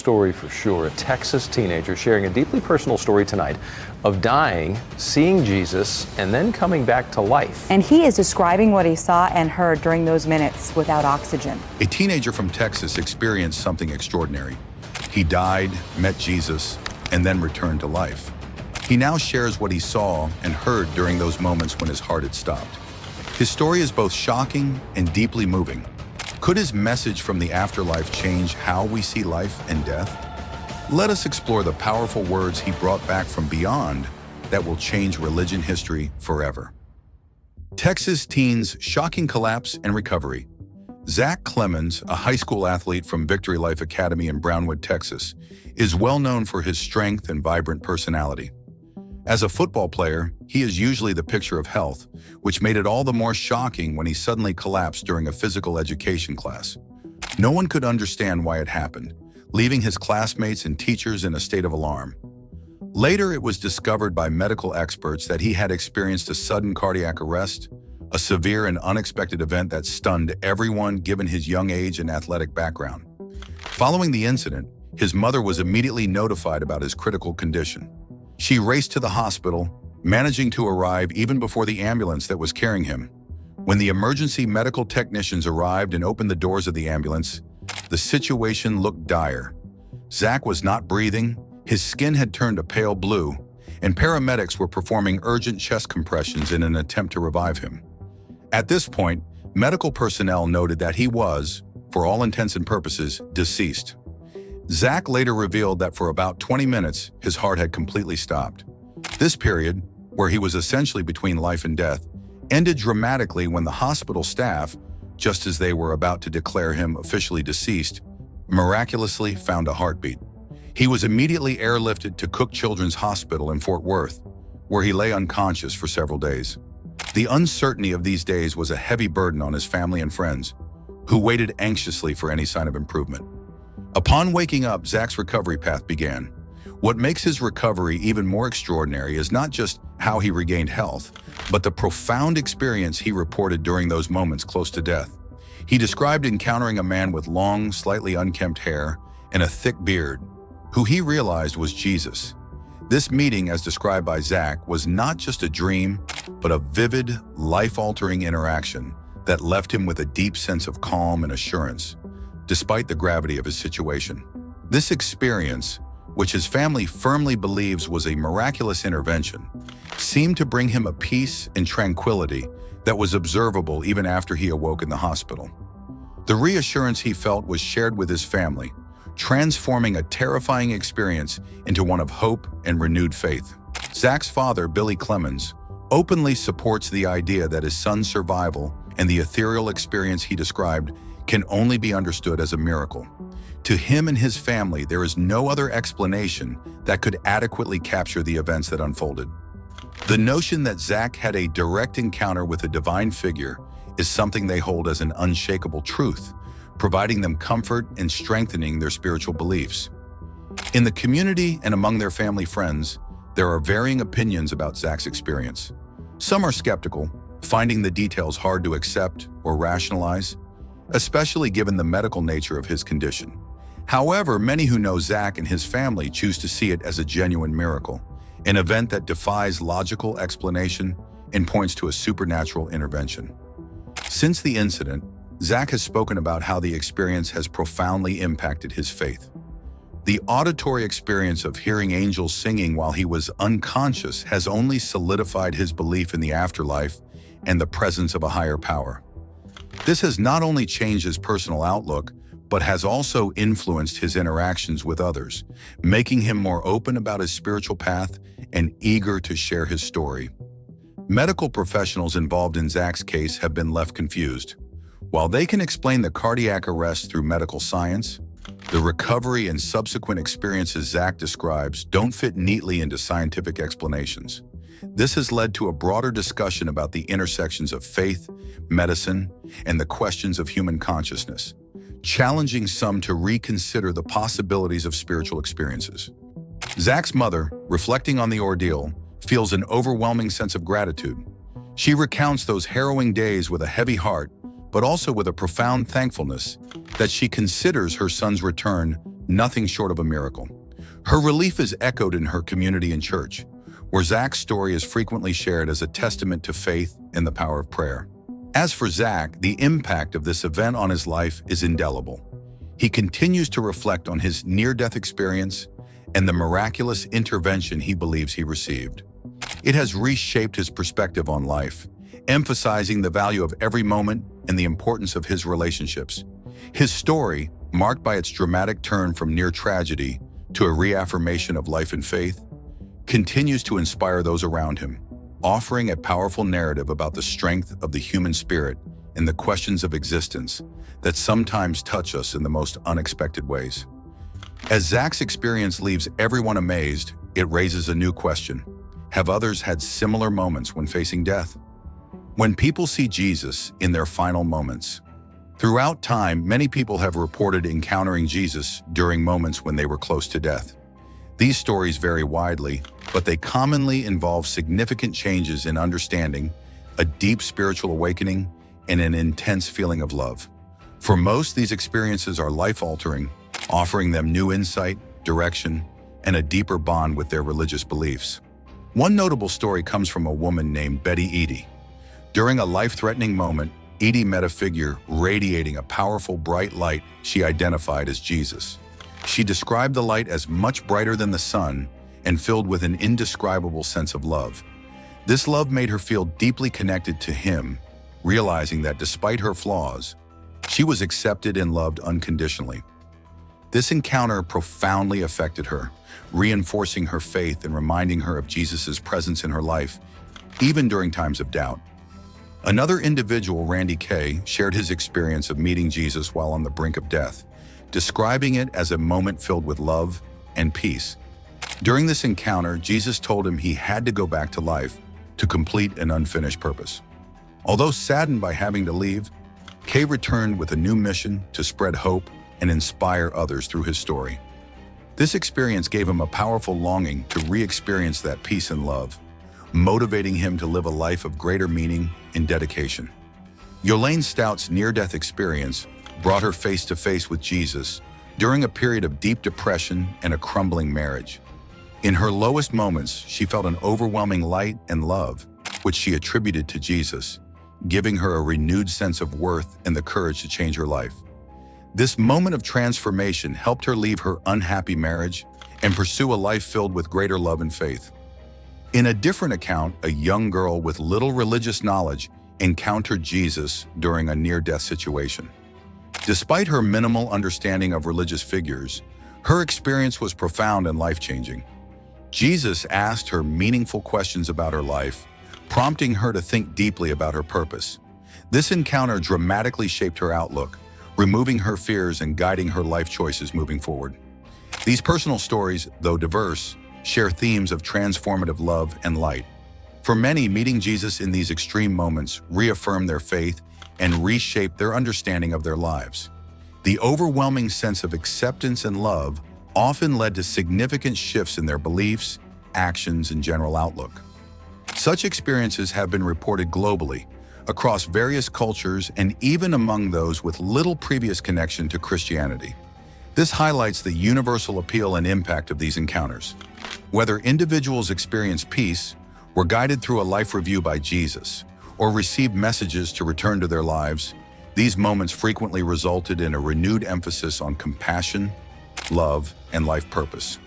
story for sure. A Texas teenager sharing a deeply personal story tonight of dying, seeing Jesus, and then coming back to life. And he is describing what he saw and heard during those minutes without oxygen. A teenager from Texas experienced something extraordinary. He died, met Jesus, and then returned to life. He now shares what he saw and heard during those moments when his heart had stopped. His story is both shocking and deeply moving. Could his message from the afterlife change how we see life and death? Let us explore the powerful words he brought back from beyond that will change religion history forever. Texas teens' shocking collapse and recovery. Zach Clemens, a high school athlete from Victory Life Academy in Brownwood, Texas, is well known for his strength and vibrant personality. As a football player, he is usually the picture of health, which made it all the more shocking when he suddenly collapsed during a physical education class. No one could understand why it happened, leaving his classmates and teachers in a state of alarm. Later, it was discovered by medical experts that he had experienced a sudden cardiac arrest, a severe and unexpected event that stunned everyone given his young age and athletic background. Following the incident, his mother was immediately notified about his critical condition. She raced to the hospital, managing to arrive even before the ambulance that was carrying him. When the emergency medical technicians arrived and opened the doors of the ambulance, the situation looked dire. Zach was not breathing, his skin had turned a pale blue, and paramedics were performing urgent chest compressions in an attempt to revive him. At this point, medical personnel noted that he was, for all intents and purposes, deceased. Zach later revealed that for about 20 minutes, his heart had completely stopped. This period, where he was essentially between life and death, ended dramatically when the hospital staff, just as they were about to declare him officially deceased, miraculously found a heartbeat. He was immediately airlifted to Cook Children's Hospital in Fort Worth, where he lay unconscious for several days. The uncertainty of these days was a heavy burden on his family and friends, who waited anxiously for any sign of improvement. Upon waking up, Zach's recovery path began. What makes his recovery even more extraordinary is not just how he regained health, but the profound experience he reported during those moments close to death. He described encountering a man with long, slightly unkempt hair and a thick beard, who he realized was Jesus. This meeting, as described by Zach, was not just a dream, but a vivid, life-altering interaction that left him with a deep sense of calm and assurance, despite the gravity of his situation. This experience, which his family firmly believes was a miraculous intervention, seemed to bring him a peace and tranquility that was observable even after he awoke in the hospital. The reassurance he felt was shared with his family, transforming a terrifying experience into one of hope and renewed faith. Zach's father, Billy Clemens, openly supports the idea that his son's survival and the ethereal experience he described can only be understood as a miracle. To him and his family, there is no other explanation that could adequately capture the events that unfolded. The notion that Zach had a direct encounter with a divine figure is something they hold as an unshakable truth, providing them comfort and strengthening their spiritual beliefs. In the community and among their family friends, there are varying opinions about Zach's experience. Some are skeptical, finding the details hard to accept or rationalize, especially given the medical nature of his condition. However, many who know Zach and his family choose to see it as a genuine miracle, an event that defies logical explanation and points to a supernatural intervention. Since the incident, Zach has spoken about how the experience has profoundly impacted his faith. The auditory experience of hearing angels singing while he was unconscious has only solidified his belief in the afterlife and the presence of a higher power. This has not only changed his personal outlook, but has also influenced his interactions with others, making him more open about his spiritual path and eager to share his story. Medical professionals involved in Zach's case have been left confused. While they can explain the cardiac arrest through medical science, the recovery and subsequent experiences Zach describes don't fit neatly into scientific explanations. This has led to a broader discussion about the intersections of faith, medicine, and the questions of human consciousness, challenging some to reconsider the possibilities of spiritual experiences. Zach's mother, reflecting on the ordeal, feels an overwhelming sense of gratitude. She recounts those harrowing days with a heavy heart, but also with a profound thankfulness that she considers her son's return nothing short of a miracle. Her relief is echoed in her community and church, where Zach's story is frequently shared as a testament to faith and the power of prayer. As for Zach, the impact of this event on his life is indelible. He continues to reflect on his near-death experience and the miraculous intervention he believes he received. It has reshaped his perspective on life, emphasizing the value of every moment and the importance of his relationships. His story, marked by its dramatic turn from near tragedy to a reaffirmation of life and faith, continues to inspire those around him, offering a powerful narrative about the strength of the human spirit and the questions of existence that sometimes touch us in the most unexpected ways. As Zach's experience leaves everyone amazed, it raises a new question. Have others had similar moments when facing death? When people see Jesus in their final moments, throughout time, many people have reported encountering Jesus during moments when they were close to death. These stories vary widely, but they commonly involve significant changes in understanding, a deep spiritual awakening, and an intense feeling of love. For most, these experiences are life-altering, offering them new insight, direction, and a deeper bond with their religious beliefs. One notable story comes from a woman named Betty Eady. During a life-threatening moment, Eady met a figure radiating a powerful, bright light she identified as Jesus. She described the light as much brighter than the sun and filled with an indescribable sense of love. This love made her feel deeply connected to him, realizing that despite her flaws, she was accepted and loved unconditionally. This encounter profoundly affected her, reinforcing her faith and reminding her of Jesus' presence in her life, even during times of doubt. Another individual, Randy Kay, shared his experience of meeting Jesus while on the brink of death, describing it as a moment filled with love and peace. During this encounter, Jesus told him he had to go back to life to complete an unfinished purpose. Although saddened by having to leave, Kay returned with a new mission to spread hope and inspire others through his story. This experience gave him a powerful longing to re-experience that peace and love, motivating him to live a life of greater meaning and dedication. Yolaine Stout's near-death experience brought her face-to-face with Jesus during a period of deep depression and a crumbling marriage. In her lowest moments, she felt an overwhelming light and love, which she attributed to Jesus, giving her a renewed sense of worth and the courage to change her life. This moment of transformation helped her leave her unhappy marriage and pursue a life filled with greater love and faith. In a different account, a young girl with little religious knowledge encountered Jesus during a near-death situation. Despite her minimal understanding of religious figures, her experience was profound and life-changing. Jesus asked her meaningful questions about her life, prompting her to think deeply about her purpose. This encounter dramatically shaped her outlook, removing her fears and guiding her life choices moving forward. These personal stories, though diverse, share themes of transformative love and light. For many, meeting Jesus in these extreme moments reaffirmed their faith and reshaped their understanding of their lives. The overwhelming sense of acceptance and love often led to significant shifts in their beliefs, actions, and general outlook. Such experiences have been reported globally, across various cultures, and even among those with little previous connection to Christianity. This highlights the universal appeal and impact of these encounters. Whether individuals experience peace, were guided through a life review by Jesus, or received messages to return to their lives, these moments frequently resulted in a renewed emphasis on compassion, love, and life purpose.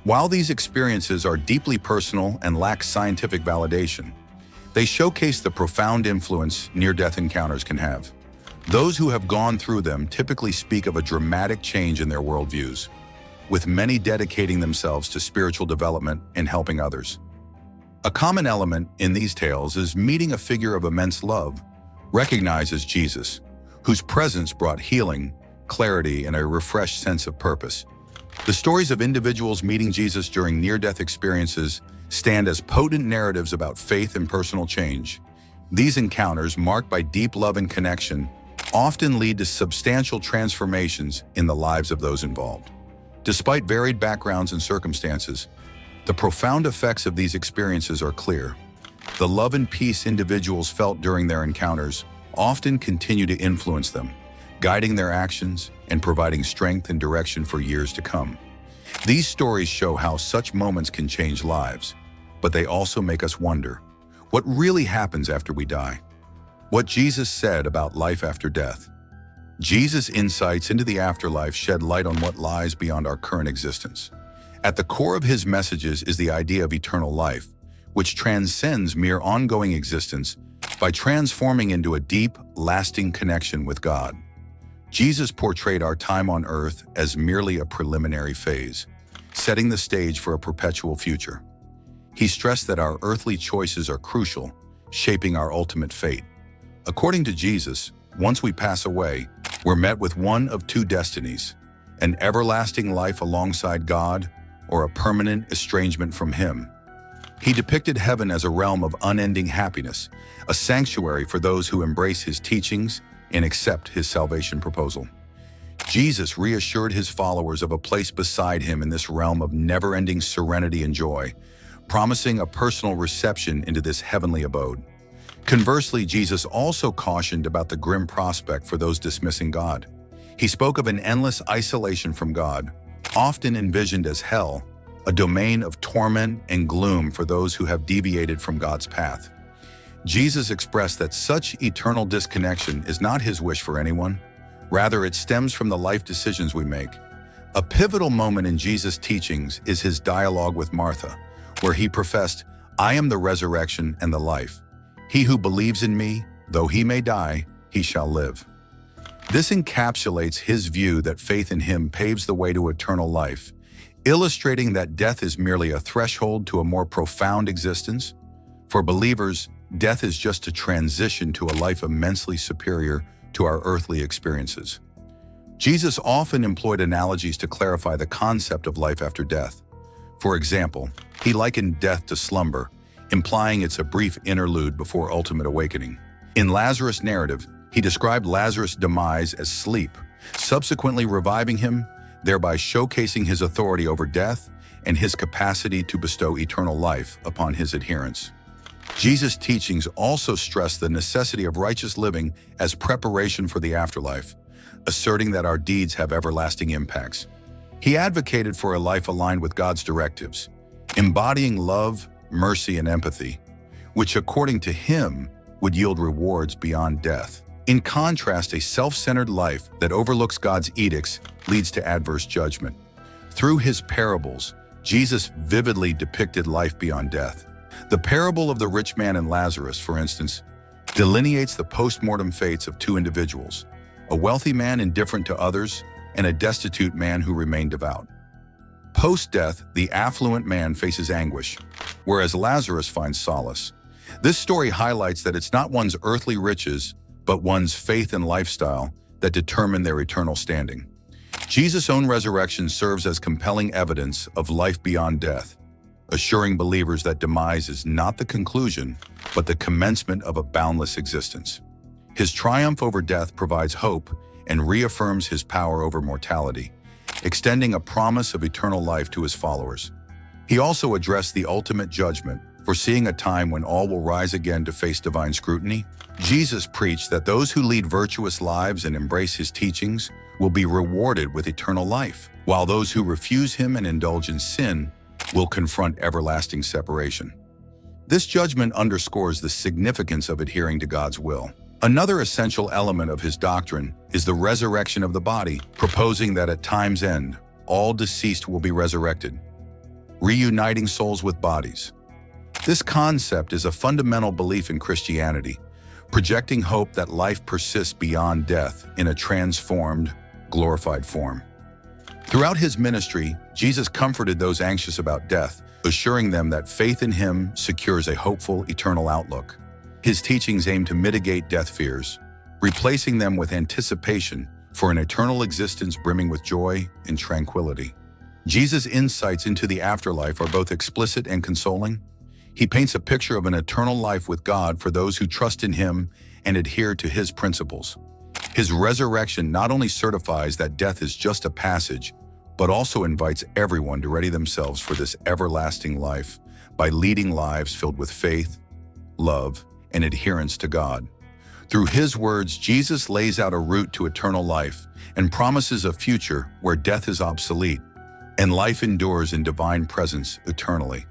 While these experiences are deeply personal and lack scientific validation, they showcase the profound influence near-death encounters can have. Those who have gone through them typically speak of a dramatic change in their worldviews, with many dedicating themselves to spiritual development and helping others. A common element in these tales is meeting a figure of immense love, recognized as Jesus, whose presence brought healing, clarity, and a refreshed sense of purpose. The stories of individuals meeting Jesus during near-death experiences stand as potent narratives about faith and personal change. These encounters, marked by deep love and connection, often lead to substantial transformations in the lives of those involved. Despite varied backgrounds and circumstances, the profound effects of these experiences are clear. The love and peace individuals felt during their encounters often continue to influence them, guiding their actions and providing strength and direction for years to come. These stories show how such moments can change lives, but they also make us wonder, what really happens after we die? What Jesus said about life after death. Jesus' insights into the afterlife shed light on what lies beyond our current existence. At the core of his messages is the idea of eternal life, which transcends mere ongoing existence by transforming into a deep, lasting connection with God. Jesus portrayed our time on earth as merely a preliminary phase, setting the stage for a perpetual future. He stressed that our earthly choices are crucial, shaping our ultimate fate. According to Jesus, once we pass away, we're met with one of two destinies: an everlasting life alongside God or a permanent estrangement from Him. He depicted heaven as a realm of unending happiness, a sanctuary for those who embrace His teachings and accept His salvation proposal. Jesus reassured His followers of a place beside Him in this realm of never-ending serenity and joy, promising a personal reception into this heavenly abode. Conversely, Jesus also cautioned about the grim prospect for those dismissing God. He spoke of an endless isolation from God, often envisioned as hell, a domain of torment and gloom for those who have deviated from God's path. Jesus expressed that such eternal disconnection is not His wish for anyone. Rather, it stems from the life decisions we make. A pivotal moment in Jesus' teachings is His dialogue with Martha, where He professed, "I am the resurrection and the life. He who believes in me, though he may die, he shall live." This encapsulates His view that faith in Him paves the way to eternal life, illustrating that death is merely a threshold to a more profound existence. For believers, death is just a transition to a life immensely superior to our earthly experiences. Jesus often employed analogies to clarify the concept of life after death. For example, He likened death to slumber, implying it's a brief interlude before ultimate awakening. In Lazarus' narrative, He described Lazarus' demise as sleep, subsequently reviving him, thereby showcasing His authority over death and His capacity to bestow eternal life upon His adherents. Jesus' teachings also stress the necessity of righteous living as preparation for the afterlife, asserting that our deeds have everlasting impacts. He advocated for a life aligned with God's directives, embodying love, mercy, and empathy, which according to Him would yield rewards beyond death. In contrast, a self-centered life that overlooks God's edicts leads to adverse judgment. Through His parables, Jesus vividly depicted life beyond death. The parable of the rich man and Lazarus, for instance, delineates the post-mortem fates of two individuals, a wealthy man indifferent to others and a destitute man who remained devout. Post-death, the affluent man faces anguish, whereas Lazarus finds solace. This story highlights that it's not one's earthly riches, but one's faith and lifestyle that determine their eternal standing. Jesus' own resurrection serves as compelling evidence of life beyond death, assuring believers that demise is not the conclusion, but the commencement of a boundless existence. His triumph over death provides hope and reaffirms His power over mortality, extending a promise of eternal life to His followers. He also addressed the ultimate judgment, foreseeing a time when all will rise again to face divine scrutiny. Jesus preached that those who lead virtuous lives and embrace His teachings will be rewarded with eternal life, while those who refuse Him and indulge in sin will confront everlasting separation. This judgment underscores the significance of adhering to God's will. Another essential element of His doctrine is the resurrection of the body, proposing that at time's end, all deceased will be resurrected, reuniting souls with bodies. This concept is a fundamental belief in Christianity, projecting hope that life persists beyond death in a transformed, glorified form. Throughout His ministry, Jesus comforted those anxious about death, assuring them that faith in Him secures a hopeful, eternal outlook. His teachings aim to mitigate death fears, replacing them with anticipation for an eternal existence brimming with joy and tranquility. Jesus' insights into the afterlife are both explicit and consoling. He paints a picture of an eternal life with God for those who trust in Him and adhere to His principles. His resurrection not only certifies that death is just a passage, but also invites everyone to ready themselves for this everlasting life by leading lives filled with faith, love, and adherence to God. Through his words, Jesus lays out a route to eternal life and promises a future where death is obsolete and life endures in divine presence eternally.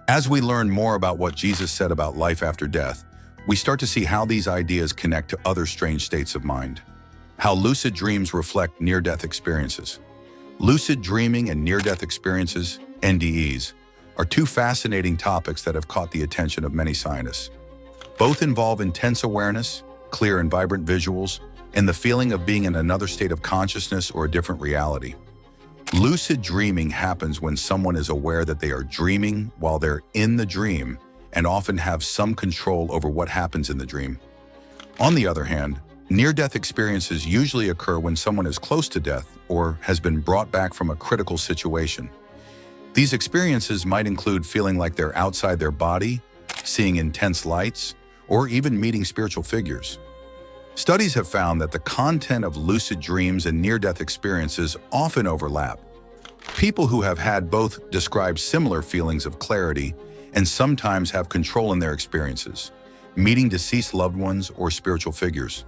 As we learn more about what Jesus said about life after death, we start to see how these ideas connect to other strange states of mind. How lucid dreams reflect near-death experiences. Lucid dreaming and near-death experiences, NDEs, are two fascinating topics that have caught the attention of many scientists. Both involve intense awareness, clear and vibrant visuals, and the feeling of being in another state of consciousness or a different reality. Lucid dreaming happens when someone is aware that they are dreaming while they're in the dream and often have some control over what happens in the dream. On the other hand, near-death experiences usually occur when someone is close to death or has been brought back from a critical situation. These experiences might include feeling like they're outside their body, seeing intense lights, or even meeting spiritual figures. Studies have found that the content of lucid dreams and near-death experiences often overlap. People who have had both describe similar feelings of clarity and sometimes have control in their experiences, meeting deceased loved ones or spiritual figures.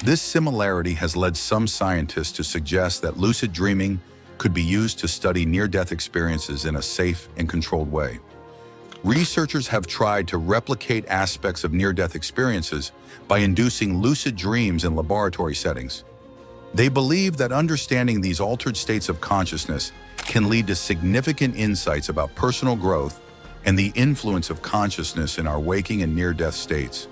This similarity has led some scientists to suggest that lucid dreaming could be used to study near-death experiences in a safe and controlled way. Researchers have tried to replicate aspects of near-death experiences by inducing lucid dreams in laboratory settings. They believe that understanding these altered states of consciousness can lead to significant insights about personal growth and the influence of consciousness in our waking and near-death states.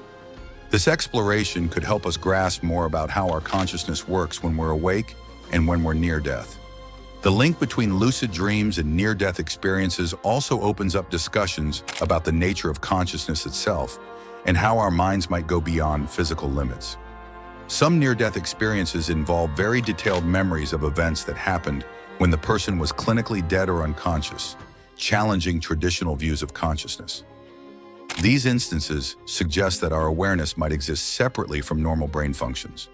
This exploration could help us grasp more about how our consciousness works when we're awake and when we're near death. The link between lucid dreams and near-death experiences also opens up discussions about the nature of consciousness itself and how our minds might go beyond physical limits. Some near-death experiences involve very detailed memories of events that happened when the person was clinically dead or unconscious, challenging traditional views of consciousness. These instances suggest that our awareness might exist separately from normal brain functions.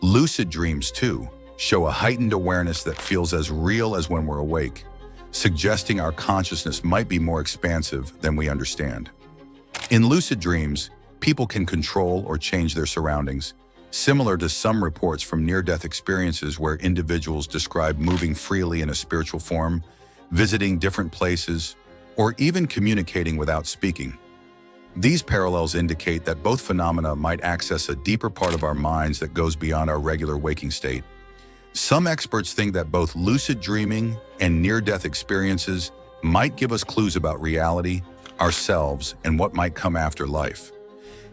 Lucid dreams, too, show a heightened awareness that feels as real as when we're awake, suggesting our consciousness might be more expansive than we understand. In lucid dreams, people can control or change their surroundings, similar to some reports from near-death experiences where individuals describe moving freely in a spiritual form, visiting different places, or even communicating without speaking. These parallels indicate that both phenomena might access a deeper part of our minds that goes beyond our regular waking state. Some experts think that both lucid dreaming and near-death experiences might give us clues about reality, ourselves, and what might come after life.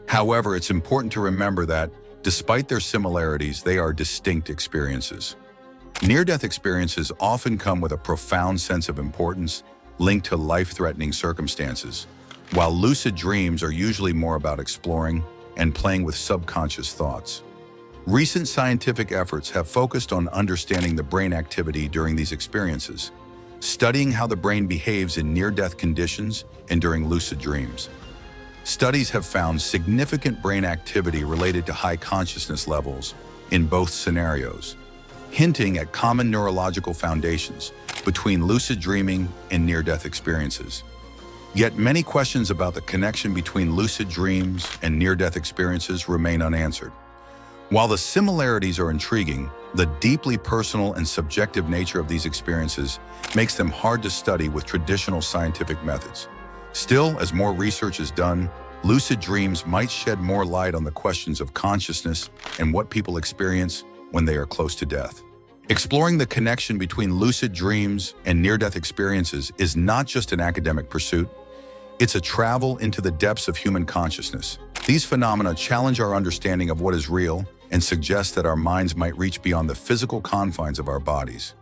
However, it's important to remember that, despite their similarities, they are distinct experiences. Near-death experiences often come with a profound sense of importance linked to life-threatening circumstances, while lucid dreams are usually more about exploring and playing with subconscious thoughts. Recent scientific efforts have focused on understanding the brain activity during these experiences, studying how the brain behaves in near-death conditions and during lucid dreams. Studies have found significant brain activity related to high consciousness levels in both scenarios, hinting at common neurological foundations between lucid dreaming and near-death experiences. Yet many questions about the connection between lucid dreams and near-death experiences remain unanswered. While the similarities are intriguing, the deeply personal and subjective nature of these experiences makes them hard to study with traditional scientific methods. Still, as more research is done, lucid dreams might shed more light on the questions of consciousness and what people experience when they are close to death. Exploring the connection between lucid dreams and near-death experiences is not just an academic pursuit, it's a travel into the depths of human consciousness. These phenomena challenge our understanding of what is real and suggest that our minds might reach beyond the physical confines of our bodies.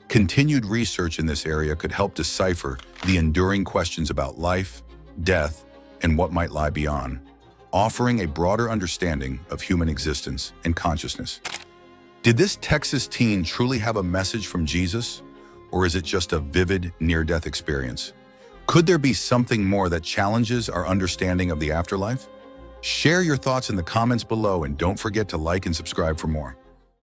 Continued research in this area could help decipher the enduring questions about life, death, and what might lie beyond, offering a broader understanding of human existence and consciousness. Did this Texas teen truly have a message from Jesus, or is it just a vivid near-death experience? Could there be something more that challenges our understanding of the afterlife? Share your thoughts in the comments below and don't forget to like and subscribe for more.